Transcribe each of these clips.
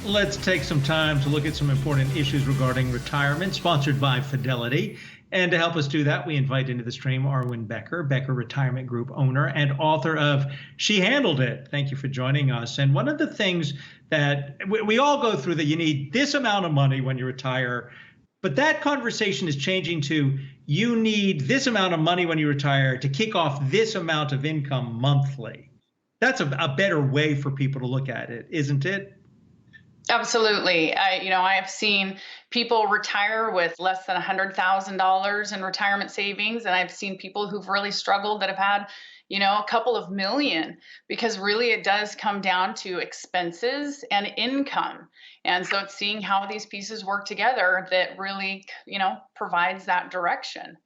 Let's take some time to look at some important issues regarding retirement, sponsored by Fidelity. And to help us do that, we invite into the stream Arwen Becker, Becker Retirement Group owner and author of She Handled It. Thank you for joining us. And one of the things that we all go through, that you need this amount of money when you retire, but that conversation is changing to you need this amount of money when you retire to kick off this amount of income monthly. That's a better way for people to look at it, isn't it? Absolutely. I have seen people retire with less than $100,000 in retirement savings, and I've seen people who've really struggled that have had, a couple of million, because really it does come down to expenses and income. And so it's seeing how these pieces work together that really, provides that direction.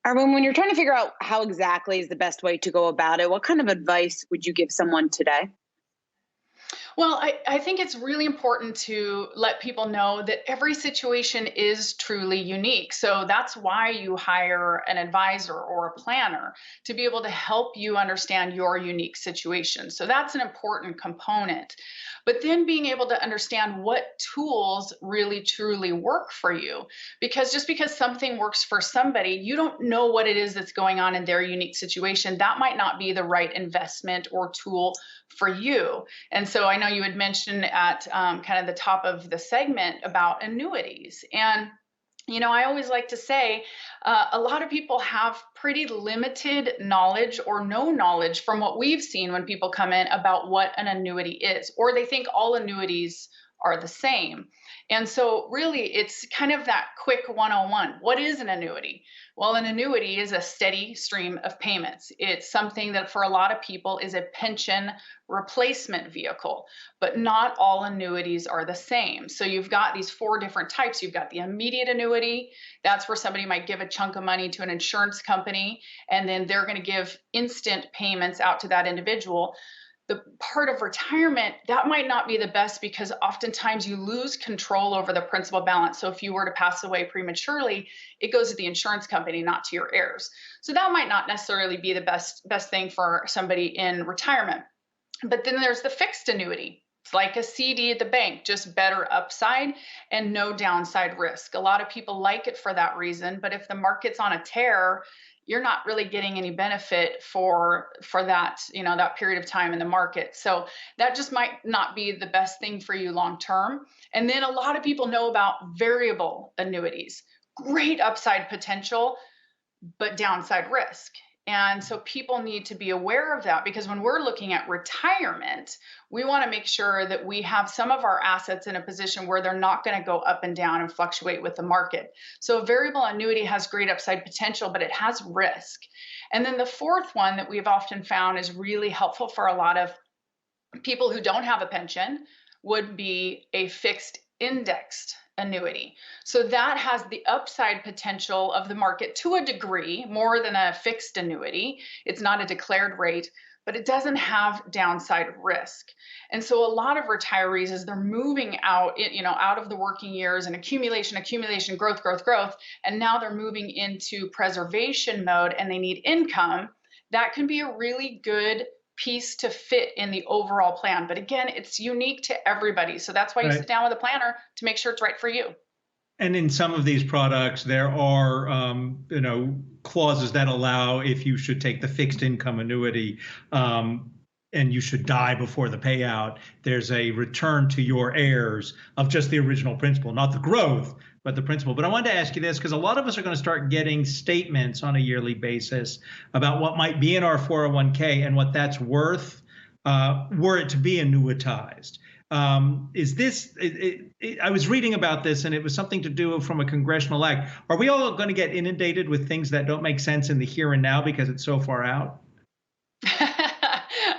Arwen, when you're trying to figure out how exactly is the best way to go about it, what kind of advice would you give someone today? Well, I think it's really important to let people know that every situation is truly unique. So that's why you hire an advisor or a planner, to be able to help you understand your unique situation. So that's an important component. But then being able to understand what tools really truly work for you. Because just because something works for somebody, you don't know what it is that's going on in their unique situation. That might not be the right investment or tool for you. And so I know you had mentioned at kind of the top of the segment about annuities. And I always like to say a lot of people have pretty limited knowledge or no knowledge from what we've seen when people come in about what an annuity is, or they think all annuities are the same. And so really it's kind of that quick 101. What is an annuity? Well, an annuity is a steady stream of payments. It's something that for a lot of people is a pension replacement vehicle, but not all annuities are the same. So you've got these four different types. You've got the immediate annuity. That's where somebody might give a chunk of money to an insurance company, and then they're going to give instant payments out to that individual. The part of retirement, that might not be the best, because oftentimes you lose control over the principal balance. So if you were to pass away prematurely, it goes to the insurance company, not to your heirs. So that might not necessarily be the best thing for somebody in retirement. But then there's the fixed annuity. It's like a CD at the bank, just better upside and no downside risk. A lot of people like it for that reason, but if the market's on a tear, you're not really getting any benefit for that, that period of time in the market. So that just might not be the best thing for you long term. And then a lot of people know about variable annuities, great upside potential, but downside risk. And so people need to be aware of that, because when we're looking at retirement, we want to make sure that we have some of our assets in a position where they're not going to go up and down and fluctuate with the market. So a variable annuity has great upside potential, but it has risk. And then the fourth one that we've often found is really helpful for a lot of people who don't have a pension would be a fixed indexed annuity. So that has the upside potential of the market to a degree, more than a fixed annuity. It's not a declared rate, but it doesn't have downside risk. And so a lot of retirees, as they're moving out, out of the working years and accumulation, growth, and now they're moving into preservation mode and they need income, that can be a really good piece to fit in the overall plan. But again, it's unique to everybody. So that's why you sit down with a planner to make sure it's right for you. And in some of these products, there are, clauses that allow, if you should take the fixed income annuity and you should die before the payout, there's a return to your heirs of just the original principal, not the growth, but the principal. But I wanted to ask you this, because a lot of us are going to start getting statements on a yearly basis about what might be in our 401k and what that's worth were it to be annuitized. I was reading about this, and it was something to do from a congressional act. Are we all going to get inundated with things that don't make sense in the here and now because it's so far out?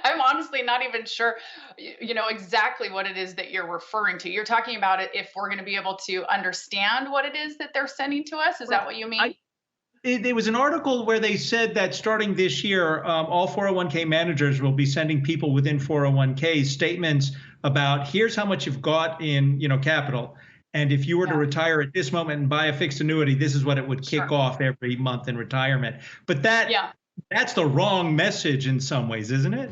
I'm honestly not even sure, exactly what it is that you're referring to. You're talking about it if we're going to be able to understand what it is that they're sending to us. Is that what you mean? There was an article where they said that starting this year, all 401k managers will be sending people within 401ks statements about here's how much you've got in, capital. And if you were to retire at this moment and buy a fixed annuity, this is what it would kick off every month in retirement. But that's the wrong message in some ways, isn't it?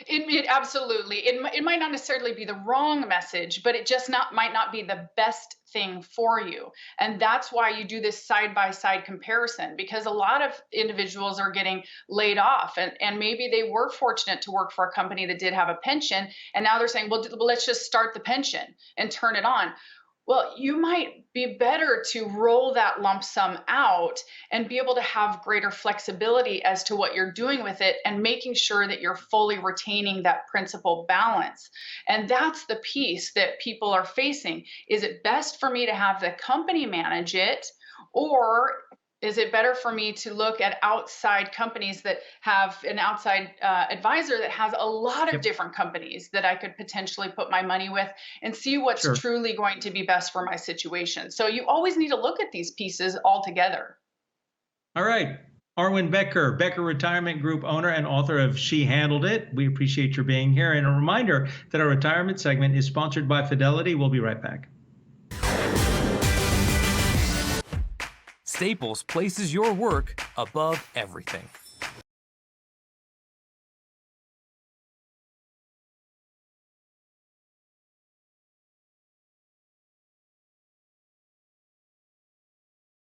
It absolutely. It might not necessarily be the wrong message, but it just not might not be the best thing for you. And that's why you do this side by side comparison, because a lot of individuals are getting laid off, and maybe they were fortunate to work for a company that did have a pension, and now they're saying, well, let's just start the pension and turn it on. Well, you might be better to roll that lump sum out and be able to have greater flexibility as to what you're doing with it and making sure that you're fully retaining that principal balance. And that's the piece that people are facing. Is it best for me to have the company manage it, or is it better for me to look at outside companies that have an outside advisor that has a lot of Yep. different companies that I could potentially put my money with and see what's Sure. truly going to be best for my situation? So you always need to look at these pieces all together. All right. Arwen Becker, Becker Retirement Group owner and author of She Handled It. We appreciate your being here. And a reminder that our retirement segment is sponsored by Fidelity. We'll be right back. Staples places your work above everything.